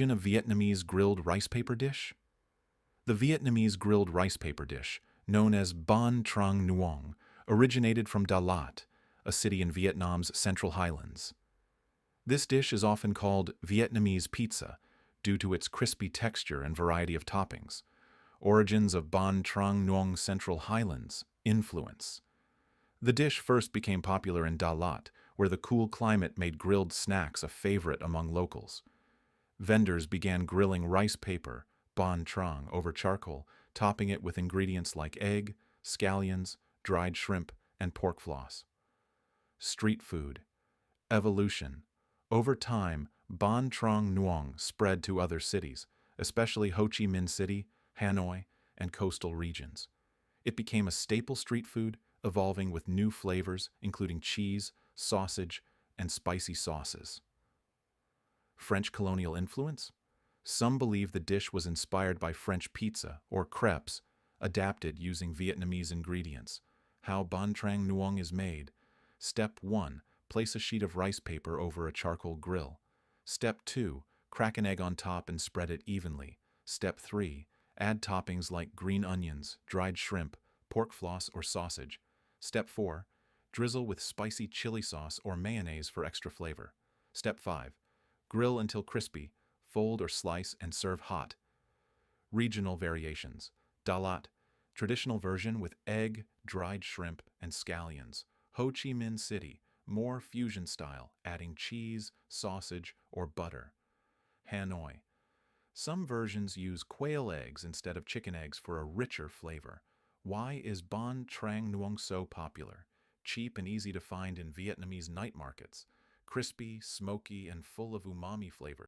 In a Vietnamese grilled rice paper dish? The Vietnamese grilled rice paper dish, known as Bánh Trang Nuong, originated from Da Lat, a city in Vietnam's Central Highlands. This dish is often called Vietnamese pizza due to its crispy texture and variety of toppings. Origins of Bánh Trang Nuong Central Highlands influence. The dish first became popular in Da Lat, where the cool climate made grilled snacks a favorite among locals. Vendors began grilling rice paper, bánh trang, over charcoal, topping it with ingredients like egg, scallions, dried shrimp, and pork floss. Street food. Evolution. Over time, Bánh Trang Nuong spread to other cities, especially Ho Chi Minh City, Hanoi, and coastal regions. It became a staple street food, evolving with new flavors, including cheese, sausage, and spicy sauces. French colonial influence? Some believe the dish was inspired by French pizza, or crepes, adapted using Vietnamese ingredients. How Bánh Trang Nuong is made. Step 1. Place a sheet of rice paper over a charcoal grill. Step 2. Crack an egg on top and spread it evenly. Step 3. Add toppings like green onions, dried shrimp, pork floss, or sausage. Step 4. Drizzle with spicy chili sauce or mayonnaise for extra flavor. Step 5. Grill until crispy, fold or slice and serve hot. Regional variations. Da Lat, traditional version with egg, dried shrimp, and scallions. Ho Chi Minh City, more fusion style, adding cheese, sausage, or butter. Hanoi. Some versions use quail eggs instead of chicken eggs for a richer flavor. Why is Bánh Trang Nuong so popular? Cheap and easy to find in Vietnamese night markets. Crispy, smoky, and full of umami flavors.